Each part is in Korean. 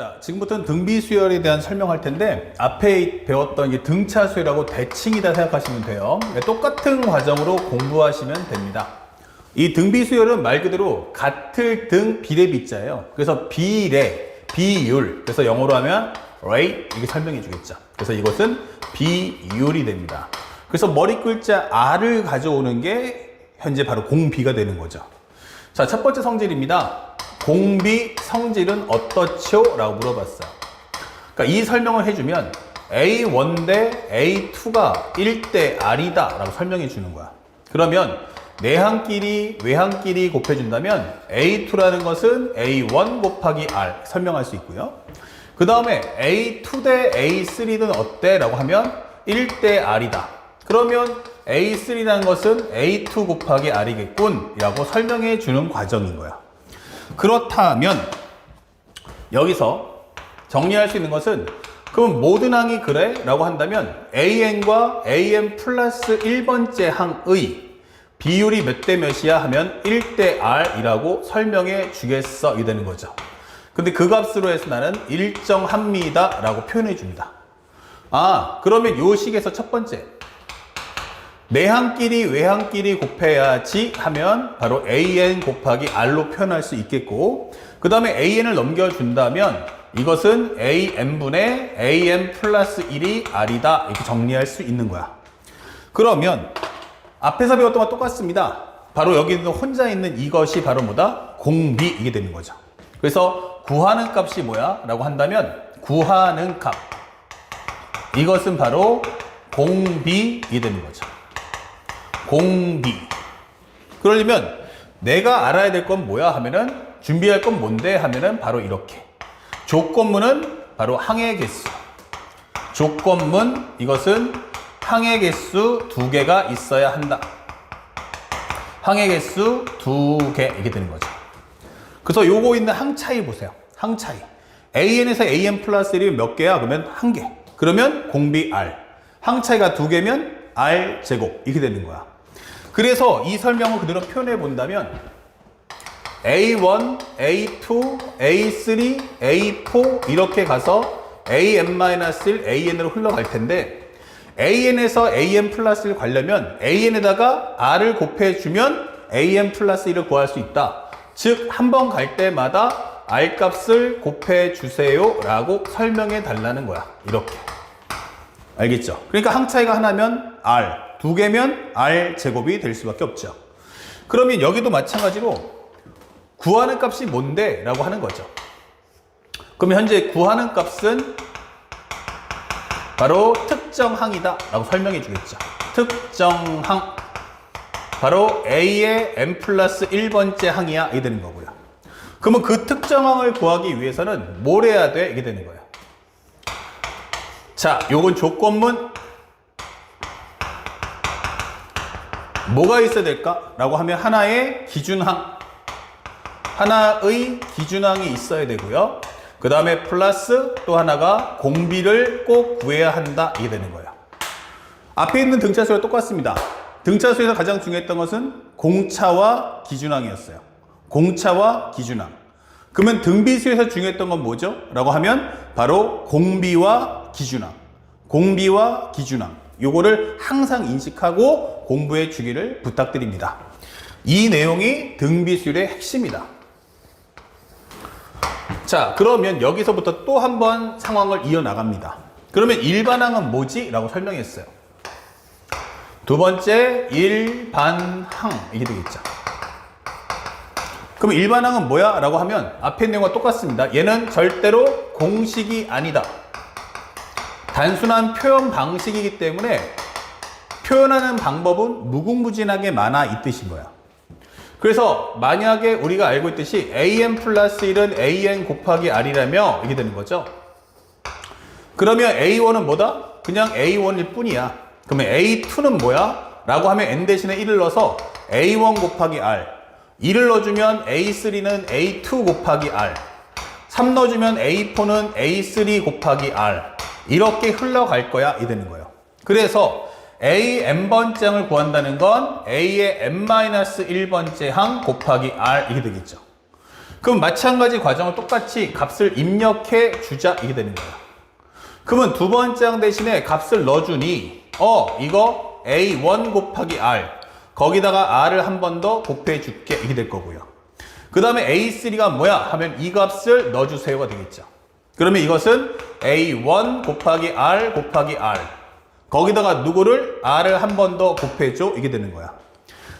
자, 지금부터는 등비 수열에 대한 설명할 텐데 앞에 배웠던 이 등차 수열하고 대칭이다 생각하시면 돼요. 똑같은 과정으로 공부하시면 됩니다. 이 등비 수열은 말 그대로 같을 등 비례 비자예요. 그래서 비례, 비율. 그래서 영어로 하면 rate 이렇게 설명해 주겠죠. 그래서 이것은 비율이 됩니다. 그래서 머리 글자 R을 가져오는 게 현재 바로 공비가 되는 거죠. 자, 첫 번째 성질입니다. 공비 성질은 어떻죠? 라고 물어봤어요. 그러니까 이 설명을 해주면 A1 대 A2가 1대 R이다 라고 설명해 주는 거야. 그러면 내항끼리 외항끼리 곱해준다면 A2라는 것은 A1 곱하기 R 설명할 수 있고요. 그 다음에 A2 대 A3는 어때? 라고 하면 1대 R이다. 그러면 A3라는 것은 A2 곱하기 R이겠군 라고 설명해 주는 과정인 거야. 그렇다면 여기서 정리할 수 있는 것은 그럼 모든 항이 그래? 라고 한다면 AN과 AN 플러스 1번째 항의 비율이 몇 대 몇이야 하면 1대 R이라고 설명해 주겠어 이 되는 거죠. 근데 그 값으로 해서 나는 일정합니다 라고 표현해 줍니다. 아, 그러면 요 식에서 첫 번째 내항끼리 외항끼리 곱해야지 하면 바로 AN 곱하기 R로 표현할 수 있겠고, 그 다음에 AN을 넘겨준다면 이것은 AN분의 AN 플러스 1이 R이다 이렇게 정리할 수 있는 거야. 그러면 앞에서 배웠던 것 똑같습니다. 바로 여기 있는 혼자 있는 이것이 바로 뭐다? 공비 이게 되는 거죠. 그래서 구하는 값이 뭐야? 라고 한다면 구하는 값 이것은 바로 공비 이게 되는 거죠. 공비. 그러려면 내가 알아야 될 건 뭐야 하면은 준비할 건 뭔데 하면은 바로 이렇게 조건문은 바로 항의 개수. 조건문 이것은 항의 개수 2개가 있어야 한다. 항의 개수 2개 이게 되는 거죠. 그래서 요거 있는 항 차이 보세요. 항 차이. AN에서 AN 플러스 1이 몇 개야? 그러면 1개. 그러면 공비 R. 항 차이가 2개면 R 제곱 이렇게 되는 거야. 그래서 이 설명을 그대로 표현해 본다면 A1, A2, A3, A4 이렇게 가서 AN-1, AN으로 흘러갈 텐데 AN에서 AN 플러스 1 가려면 AN에다가 R을 곱해주면 AN 플러스 1을 구할 수 있다. 즉, 한 번 갈 때마다 R 값을 곱해주세요 라고 설명해 달라는 거야. 이렇게. 알겠죠? 그러니까 항 차이가 하나면 R, 2개면 R 제곱이 될 수밖에 없죠. 그러면 여기도 마찬가지로 구하는 값이 뭔데? 라고 하는 거죠. 그러면 현재 구하는 값은 바로 특정항이다 라고 설명해 주겠죠. 특정항. 바로 A의 n 플러스 1번째 항이야. 이게 되는 거고요. 그러면 그 특정항을 구하기 위해서는 뭘 해야 돼? 이게 되는 거예요. 자, 요건 조건문. 뭐가 있어야 될까? 라고 하면 하나의 기준항. 하나의 기준항이 있어야 되고요. 그 다음에 플러스 또 하나가 공비를 꼭 구해야 한다. 이게 되는 거예요. 앞에 있는 등차수와 똑같습니다. 등차수에서 가장 중요했던 것은 공차와 기준항이었어요. 공차와 기준항. 그러면 등비수에서 중요했던 건 뭐죠? 라고 하면 바로 공비와 기준항. 공비와 기준항. 요거를 항상 인식하고 공부해 주기를 부탁드립니다. 이 내용이 등비수열의 핵심이다. 자, 그러면 여기서부터 또 한 번 상황을 이어나갑니다. 그러면 일반항은 뭐지? 라고 설명했어요. 두 번째, 일반항. 이게 되겠죠. 그럼 일반항은 뭐야? 라고 하면 앞에 내용과 똑같습니다. 얘는 절대로 공식이 아니다. 단순한 표현 방식이기 때문에 표현하는 방법은 무궁무진하게 많아 이 뜻인 거야. 그래서 만약에 우리가 알고 있듯이 AN 플러스 1은 AN 곱하기 R이라며 이게 되는 거죠. 그러면 A1은 뭐다? 그냥 A1일 뿐이야. 그러면 A2는 뭐야? 라고 하면 N 대신에 1을 넣어서 A1 곱하기 R. 2를 넣어주면 A3는 A2 곱하기 R. 3 넣어주면 A4는 A3 곱하기 R. 이렇게 흘러갈 거야. 이 되는 거예요. 그래서 A n번째 항을 구한다는 건 A의 n-1번째 항 곱하기 R 이게 되겠죠. 그럼 마찬가지 과정을 똑같이 값을 입력해 주자 이게 되는 거예요. 그러면 두 번째 항 대신에 값을 넣어주니 이거 A1 곱하기 R 거기다가 R을 한 번 더 곱해 줄게 이게 될 거고요. 그 다음에 A3가 뭐야 하면 이 값을 넣어주세요가 되겠죠. 그러면 이것은 A1 곱하기 R 곱하기 R 거기다가 누구를 R을 한 번 더 곱해줘 이게 되는 거야.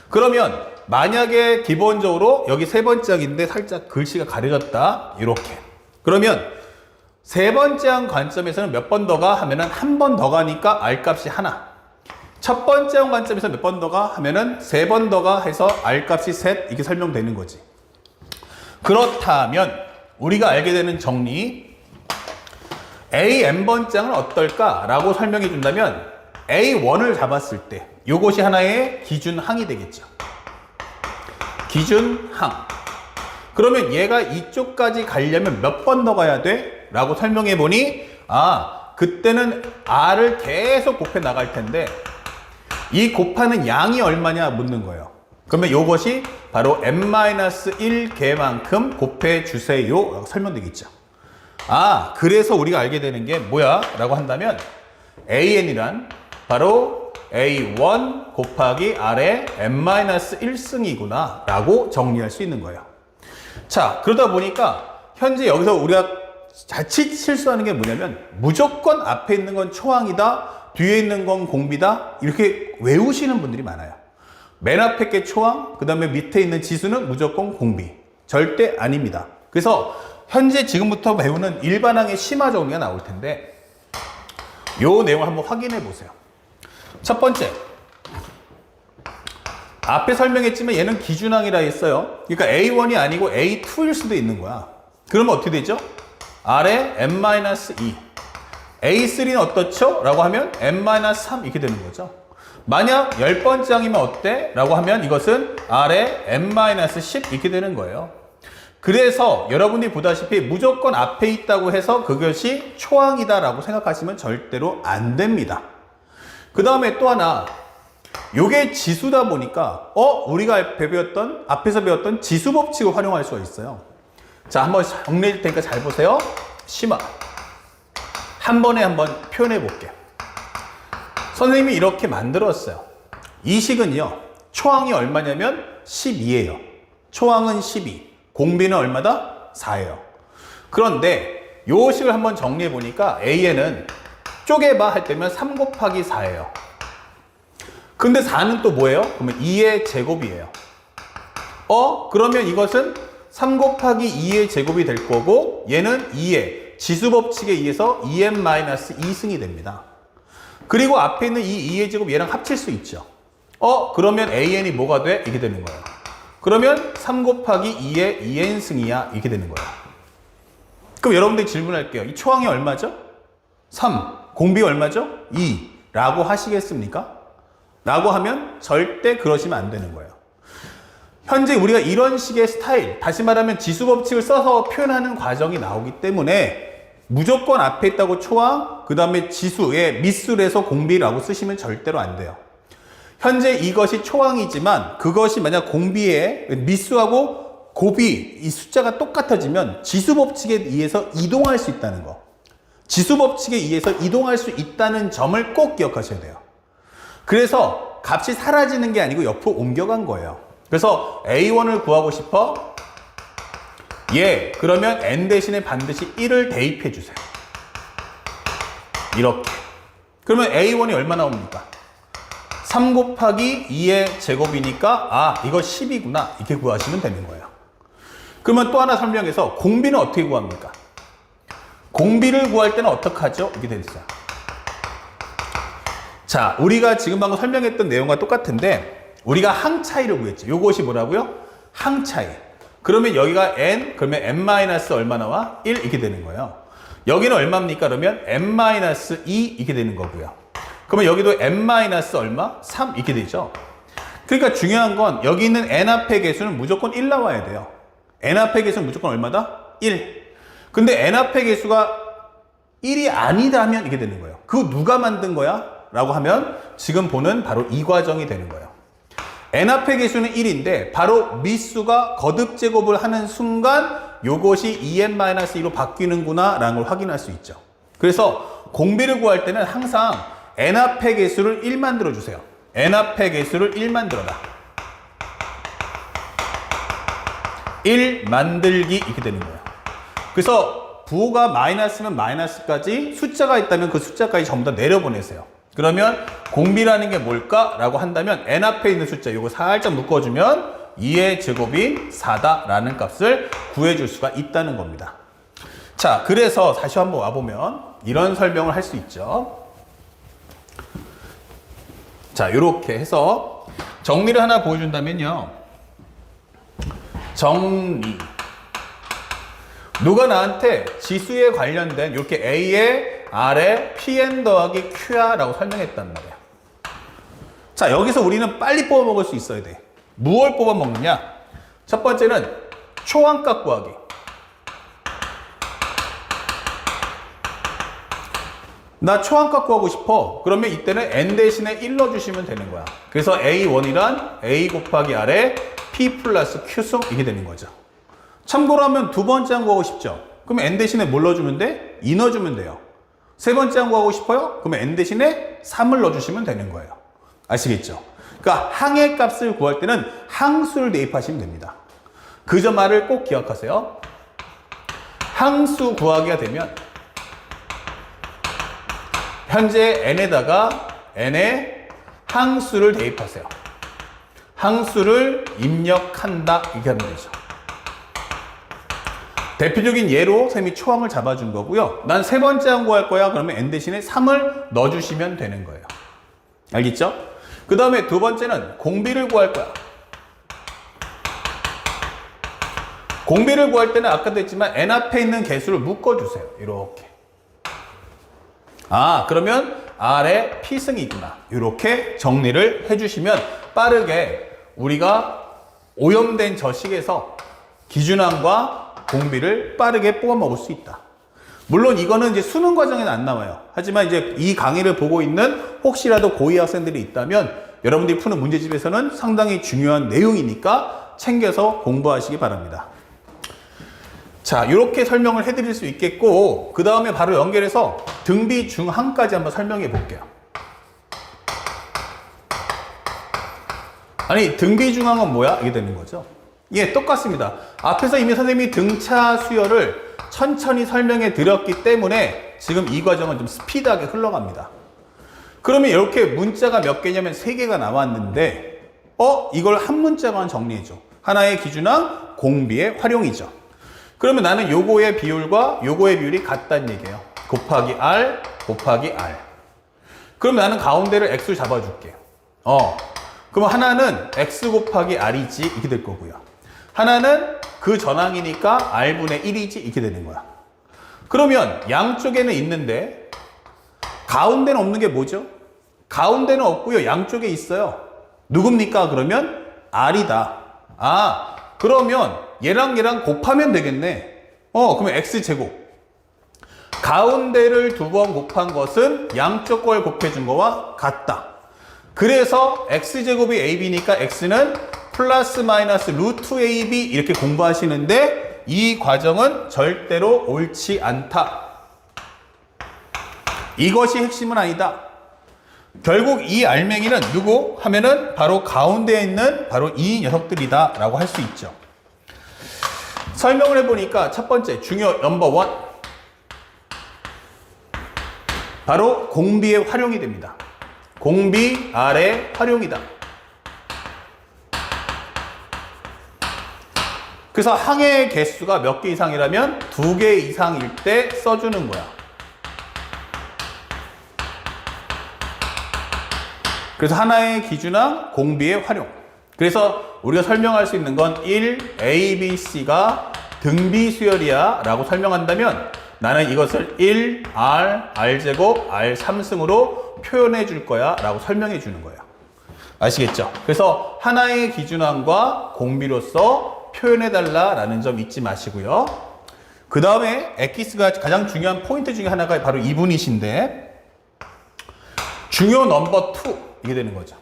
그러면 만약에 기본적으로 여기 세 번째 항인데 살짝 글씨가 가려졌다 이렇게 그러면 세 번째 항 관점에서는 몇 번 더가 하면은 한 번 더 가니까 R 값이 하나. 첫 번째 항 관점에서 몇 번 더가 하면은 세 번 더가 해서 R 값이 셋 이렇게 설명되는 거지. 그렇다면 우리가 알게 되는 정리 A n번장은 어떨까 라고 설명해 준다면 A1을 잡았을 때 이것이 하나의 기준항이 되겠죠. 기준항. 그러면 얘가 이쪽까지 가려면 몇 번 더 가야 돼? 라고 설명해 보니 그때는 R을 계속 곱해 나갈 텐데 이 곱하는 양이 얼마냐 묻는 거예요. 그러면 이것이 바로 n-1개만큼 곱해 주세요 라고 설명되겠죠. 그래서 우리가 알게 되는 게 뭐야? 라고 한다면 an이란 바로 a1 곱하기 r의 n-1승이구나 라고 정리할 수 있는 거예요. 자, 그러다 보니까 현재 여기서 우리가 자칫 실수하는 게 뭐냐면 무조건 앞에 있는 건 초항이다, 뒤에 있는 건 공비다 이렇게 외우시는 분들이 많아요. 맨 앞에 게 초항, 그 다음에 밑에 있는 지수는 무조건 공비. 절대 아닙니다. 그래서 현재 지금부터 배우는 일반항의 심화 정리가 나올 텐데 이 내용을 한번 확인해 보세요. 첫 번째, 앞에 설명했지만 얘는 기준항이라 했어요. 그러니까 A1이 아니고 A2일 수도 있는 거야. 그러면 어떻게 되죠? R의 n-2 A3는 어떻죠? 라고 하면 n-3 이렇게 되는 거죠. 만약 10번째 항이면 어때? 라고 하면 이것은 R의 n-10 이렇게 되는 거예요. 그래서 여러분이 보다시피 무조건 앞에 있다고 해서 그것이 초항이다 라고 생각하시면 절대로 안 됩니다. 그 다음에 또 하나, 요게 지수다 보니까 우리가 앞에서 배웠던 지수 법칙을 활용할 수가 있어요. 자, 한번 정리해 줄 테니까 잘 보세요. 심화 한 번에 한번 표현해 볼게요. 선생님이 이렇게 만들었어요. 이 식은요, 초항이 얼마냐면 12예요. 초항은 12, 공비는 얼마다? 4예요. 그런데 요 식을 한번 정리해 보니까 A에는 쪼개봐 할 때면 3 곱하기 4예요. 근데 4는 또 뭐예요? 그러면 2의 제곱이에요. 그러면 이것은 3 곱하기 2의 제곱이 될 거고 얘는 2의 지수법칙에 의해서 2n-2승이 됩니다. 그리고 앞에 있는 이 2의 제곱 얘랑 합칠 수 있죠. 그러면 an이 뭐가 돼? 이게 되는 거예요. 그러면 3 곱하기 2의 2n승이야 이렇게 되는 거예요. 그럼 여러분들이 질문할게요. 이 초항이 얼마죠? 3. 공비 얼마죠? 2. 라고 하시겠습니까? 라고 하면 절대 그러시면 안 되는 거예요. 현재 우리가 이런 식의 스타일, 다시 말하면 지수법칙을 써서 표현하는 과정이 나오기 때문에 무조건 앞에 있다고 초항, 그 다음에 지수의 밑술에서 공비라고 쓰시면 절대로 안 돼요. 현재 이것이 초항이지만 그것이 만약 공비의 밑수하고 곱이 이 숫자가 똑같아지면 지수법칙에 의해서 이동할 수 있다는 거. 지수법칙에 의해서 이동할 수 있다는 점을 꼭 기억하셔야 돼요. 그래서 값이 사라지는 게 아니고 옆으로 옮겨간 거예요. 그래서 A1을 구하고 싶어? 그러면 N 대신에 반드시 1을 대입해 주세요. 이렇게. 그러면 A1이 얼마 나옵니까? 3 곱하기 2의 제곱이니까 이거 10이구나 이렇게 구하시면 되는 거예요. 그러면 또 하나 설명해서 공비는 어떻게 구합니까? 공비를 구할 때는 어떻게 하죠? 이게 되겠어요. 자, 우리가 지금 방금 설명했던 내용과 똑같은데 우리가 항 차이를 구했죠. 요것이 뭐라고요? 항 차이. 그러면 여기가 n, 그러면 n- 얼마 나와? 1 이렇게 되는 거예요. 여기는 얼마입니까? 그러면 n-2 이렇게 되는 거고요. 그러면 여기도 n- 얼마? 3 이렇게 되죠. 그러니까 중요한 건 여기 있는 n 앞의 개수는 무조건 1 나와야 돼요. n 앞의 개수는 무조건 얼마다? 1. 근데 n 앞의 개수가 1이 아니다면 이게 되는 거예요. 그거 누가 만든 거야? 라고 하면 지금 보는 바로 이 과정이 되는 거예요. n 앞의 개수는 1인데 바로 미수가 거듭 제곱을 하는 순간 요것이 2n-2로 바뀌는구나 라는 걸 확인할 수 있죠. 그래서 공비를 구할 때는 항상 n 앞의 개수를 1 만들어 주세요. n 앞의 개수를 1 만들어라. 1 만들기 이렇게 되는 거예요. 그래서 부호가 마이너스면 마이너스까지 숫자가 있다면 그 숫자까지 전부 다 내려보내세요. 그러면 공비라는 게 뭘까? 라고 한다면 n 앞에 있는 숫자 이거 살짝 묶어주면 2의 제곱인 4다 라는 값을 구해줄 수가 있다는 겁니다. 자, 그래서 다시 한번 와보면 이런 설명을 할 수 있죠. 자, 이렇게 해서 정리를 하나 보여준다면요. 정리. 누가 나한테 지수에 관련된 이렇게 A에 R에 Pn 더하기 Q야 라고 설명했단 말이야. 자, 여기서 우리는 빨리 뽑아 먹을 수 있어야 돼. 무엇을 뽑아 먹느냐? 첫 번째는 초항값 구하기. 나 초항값 구하고 싶어. 그러면 이때는 n 대신에 1 넣어주시면 되는 거야. 그래서 A1이란 A 곱하기 R에 P 플러스 Q승 이게 되는 거죠. 참고로 하면 두 번째 항 구하고 싶죠. 그러면 n 대신에 뭘 넣어주면 돼? 2 넣어주면 돼요. 세 번째 항 구하고 싶어요? 그러면 n 대신에 3을 넣어주시면 되는 거예요. 아시겠죠? 그러니까 항의 값을 구할 때는 항수를 대입하시면 됩니다. 그 점 말을 꼭 기억하세요. 항수 구하기가 되면 현재 n에다가 n의 항수를 대입하세요. 항수를 입력한다 이렇게 하면 되죠. 대표적인 예로 쌤이 초항을 잡아준 거고요. 난 세 번째 항 구할 거야. 그러면 n 대신에 3을 넣어주시면 되는 거예요. 알겠죠? 그 다음에 두 번째는 공비를 구할 거야. 공비를 구할 때는 아까도 했지만 n 앞에 있는 개수를 묶어주세요. 이렇게. 아, 그러면 R의 P승이구나. 이렇게 정리를 해주시면 빠르게 우리가 오염된 저 식에서 기준항과 공비를 빠르게 뽑아 먹을 수 있다. 물론 이거는 이제 수능 과정에는 안 나와요. 하지만 이제 이 강의를 보고 있는 혹시라도 고2 학생들이 있다면 여러분들이 푸는 문제집에서는 상당히 중요한 내용이니까 챙겨서 공부하시기 바랍니다. 자, 이렇게 설명을 해드릴 수 있겠고, 그 다음에 바로 연결해서 등비 중항까지 한번 설명해 볼게요. 아니, 등비 중항은 뭐야? 이게 되는 거죠. 예, 똑같습니다. 앞에서 이미 선생님이 등차 수열을 천천히 설명해 드렸기 때문에 지금 이 과정은 좀 스피드하게 흘러갑니다. 그러면 이렇게 문자가 몇 개냐면 3개가 나왔는데, 이걸 한 문자만 정리해줘. 하나의 기준항, 공비의 활용이죠. 그러면 나는 요거의 비율과 요거의 비율이 같다는 얘기예요. 곱하기 R, 곱하기 R. 그럼 나는 가운데를 X를 잡아줄게. 그럼 하나는 X 곱하기 R이지 이렇게 될 거고요. 하나는 그 전항이니까 R분의 1이지 이렇게 되는 거야. 그러면 양쪽에는 있는데 가운데는 없는 게 뭐죠? 가운데는 없고요. 양쪽에 있어요. 누굽니까? 그러면 R이다. 아, 그러면 얘랑 얘랑 곱하면 되겠네. 그러면 X제곱. 가운데를 2번 곱한 것은 양쪽 걸 곱해준 거와 같다. 그래서 X제곱이 AB니까 X는 플러스 마이너스 루트 AB 이렇게 공부하시는데 이 과정은 절대로 옳지 않다. 이것이 핵심은 아니다. 결국 이 알맹이는 누구? 하면은 바로 가운데에 있는 바로 이 녀석들이다 라고 할 수 있죠. 설명을 해보니까 첫 번째 중요 넘버 1 바로 공비의 활용이 됩니다. 공비 R의 활용이다. 그래서 항의 개수가 몇 개 이상이라면 2개 이상일 때 써주는 거야. 그래서 하나의 기준항 공비의 활용. 그래서 우리가 설명할 수 있는 건 1, A, B, C가 등비 수열이야 라고 설명한다면 나는 이것을 1, R, R제곱, R3승으로 표현해 줄 거야 라고 설명해 주는 거예요. 아시겠죠? 그래서 하나의 기준항과 공비로서 표현해 달라 라는 점 잊지 마시고요. 그 다음에 엑기스가 가장 중요한 포인트 중에 하나가 바로 이분이신데 중요 넘버 2 이게 되는 거죠.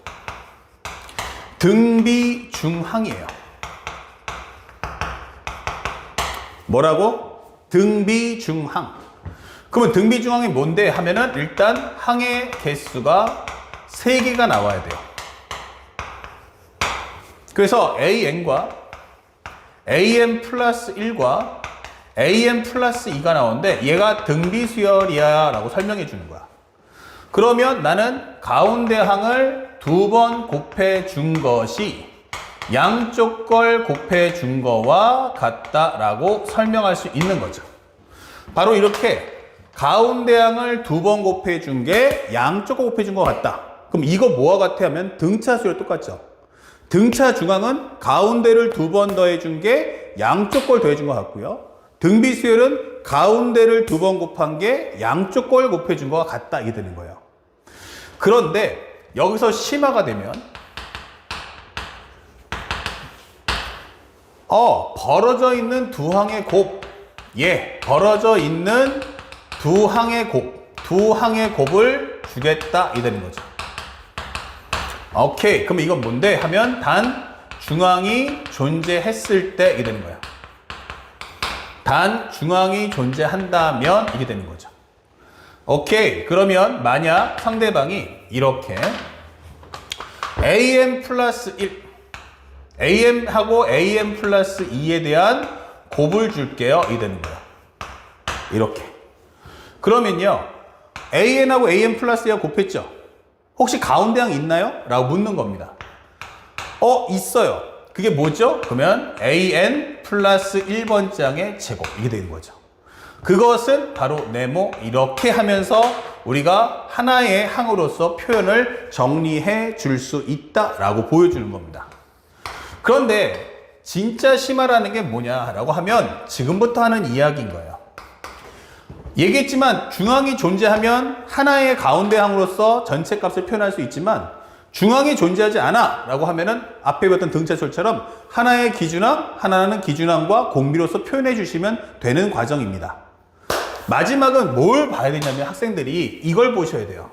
등비중항이에요. 뭐라고? 등비중항. 그러면 등비중항이 뭔데 하면은 일단 항의 개수가 3개가 나와야 돼요. 그래서 AN과 AN 플러스 1과 AN 플러스 2가 나오는데 얘가 등비수열이야 라고 설명해 주는 거야. 그러면 나는 가운데 항을 2번 곱해 준 것이 양쪽 걸 곱해 준 거와 같다라고 설명할 수 있는 거죠. 바로 이렇게 가운데 항을 2번 곱해 준 게 양쪽 걸 곱해 준 거 같다. 그럼 이거 뭐와 같아 하면 등차 수열 똑같죠. 등차 중항은 가운데를 2번 더해 준 게 양쪽 걸 더해 준 거 같고요. 등비 수열은 가운데를 2번 곱한 게 양쪽 걸 곱해 준 거와 같다. 이게 되는 거예요. 그런데 여기서 심화가 되면 벌어져 있는 두 항의 곱, 벌어져 있는 두 항의 곱을 주겠다 이 되는 거죠. 오케이, 그럼 이건 뭔데 하면 단 중항이 존재했을 때 이게 되는 거야. 단 중항이 존재한다면 이게 되는 거죠. 오케이, 그러면 만약 상대방이 이렇게 AM 플러스 1, AM하고 AM 플러스 2에 대한 곱을 줄게요. 이 되는 거야. 이렇게. 그러면요, AN하고 AM 플러스 2가 곱했죠? 혹시 가운데 항 있나요? 라고 묻는 겁니다. 있어요. 그게 뭐죠? 그러면 AN 플러스 1번째 항의 제곱. 이게 되는 거죠. 그것은 바로 네모. 이렇게 하면서 우리가 하나의 항으로서 표현을 정리해 줄 수 있다라고 보여주는 겁니다. 그런데 진짜 심화라는 게 뭐냐라고 하면 지금부터 하는 이야기인 거예요. 얘기했지만 중항이 존재하면 하나의 가운데 항으로서 전체 값을 표현할 수 있지만 중항이 존재하지 않아 라고 하면은 앞에 배웠던 등차수열처럼 하나의 기준항, 하나는 기준항과 공비로서 표현해 주시면 되는 과정입니다. 마지막은 뭘 봐야 되냐면 학생들이 이걸 보셔야 돼요.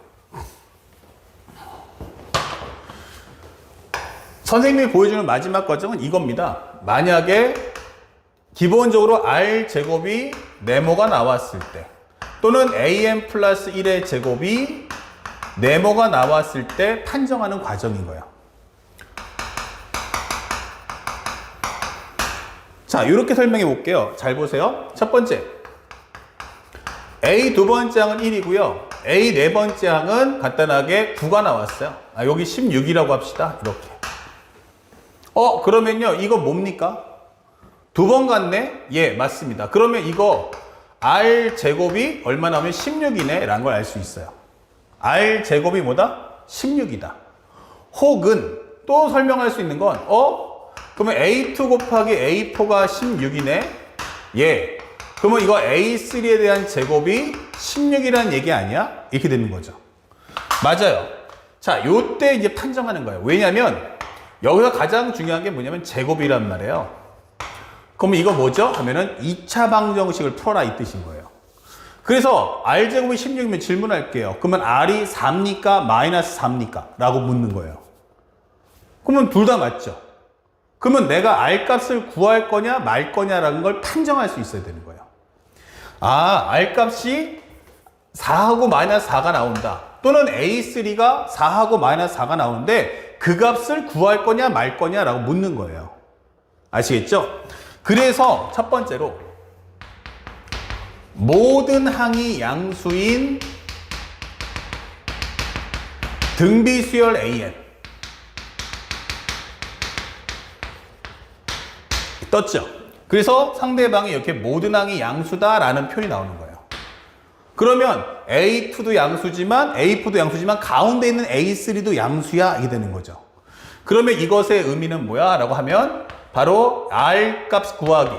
선생님이 보여주는 마지막 과정은 이겁니다. 만약에 기본적으로 R제곱이 네모가 나왔을 때 또는 AM 플러스 1의 제곱이 네모가 나왔을 때 판정하는 과정인 거예요. 자, 이렇게 설명해 볼게요. 잘 보세요. 첫 번째, A 두 번째 항은 1이고요. A 네 번째 항은 간단하게 9가 나왔어요. 여기 16이라고 합시다. 이렇게. 그러면요, 이거 뭡니까? 두 번 갔네? 예, 맞습니다. 그러면 이거 R제곱이 얼마 나오면 16이네 라는 걸 알 수 있어요. R제곱이 뭐다? 16이다. 혹은 또 설명할 수 있는 건 그러면 A2 곱하기 A4가 16이네? 예. 그러면 이거 A3에 대한 제곱이 16이라는 얘기 아니야? 이렇게 되는 거죠. 맞아요. 자, 요때 이제 판정하는 거예요. 왜냐면 여기서 가장 중요한 게 뭐냐면 제곱이란 말이에요. 그러면 이거 뭐죠? 하면은 2차 방정식을 풀어라 이 뜻인 거예요. 그래서 R제곱이 16이면 질문할게요. 그러면 R이 4입니까? 마이너스 4입니까? 라고 묻는 거예요. 그러면 둘 다 맞죠? 그러면 내가 R값을 구할 거냐 말 거냐라는 걸 판정할 수 있어야 되는 거예요. R값이 4하고 마이너스 4가 나온다. 또는 A3가 4하고 마이너스 4가 나오는데 그 값을 구할 거냐 말 거냐라고 묻는 거예요. 아시겠죠? 그래서 첫 번째로 모든 항이 양수인 등비수열 AN 떴죠? 그래서 상대방이 이렇게 모든 항이 양수다라는 표현이 나오는 거예요. 그러면 A2도 양수지만 A4도 양수지만 가운데 있는 A3도 양수야 이게 되는 거죠. 그러면 이것의 의미는 뭐야? 라고 하면 바로 R 값 구하기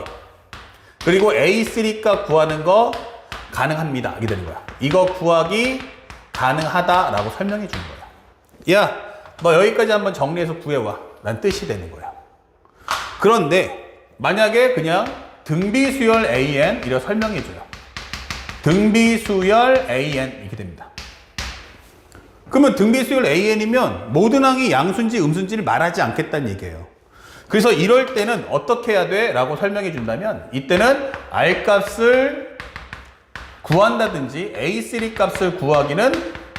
그리고 A3 값 구하는 거 가능합니다. 이게 되는 거야. 이거 구하기 가능하다라고 설명해 주는 거야. 야, 너 여기까지 한번 정리해서 구해와. 란 뜻이 되는 거야. 그런데 만약에 그냥 등비수열 AN 이렇게 설명해 줘요. 등비수열 AN 이렇게 됩니다. 그러면 등비 수열 AN이면 모든 항이 양수인지 음수인지를 말하지 않겠다는 얘기예요. 그래서 이럴 때는 어떻게 해야 돼? 라고 설명해 준다면 이때는 R 값을 구한다든지 A3 값을 구하기는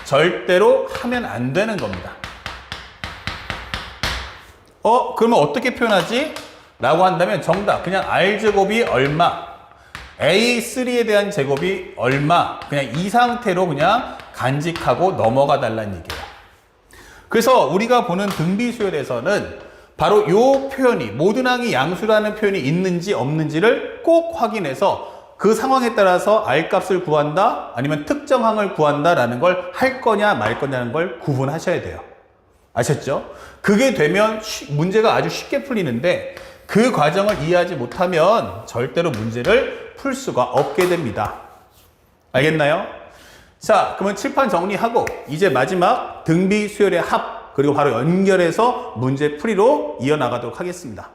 절대로 하면 안 되는 겁니다. 그러면 어떻게 표현하지? 라고 한다면 정답 그냥 R제곱이 얼마, A3에 대한 제곱이 얼마, 그냥 이 상태로 그냥 간직하고 넘어가 달라는 얘기예요. 그래서 우리가 보는 등비수열에서는 바로 이 표현이 모든 항이 양수라는 표현이 있는지 없는지를 꼭 확인해서 그 상황에 따라서 R 값을 구한다 아니면 특정 항을 구한다 라는 걸 할 거냐 말 거냐는 걸 구분하셔야 돼요. 아셨죠? 그게 되면 문제가 아주 쉽게 풀리는데 그 과정을 이해하지 못하면 절대로 문제를 풀 수가 없게 됩니다. 알겠나요? 자, 그러면 칠판 정리하고 이제 마지막 등비 수열의 합 그리고 바로 연결해서 문제 풀이로 이어나가도록 하겠습니다.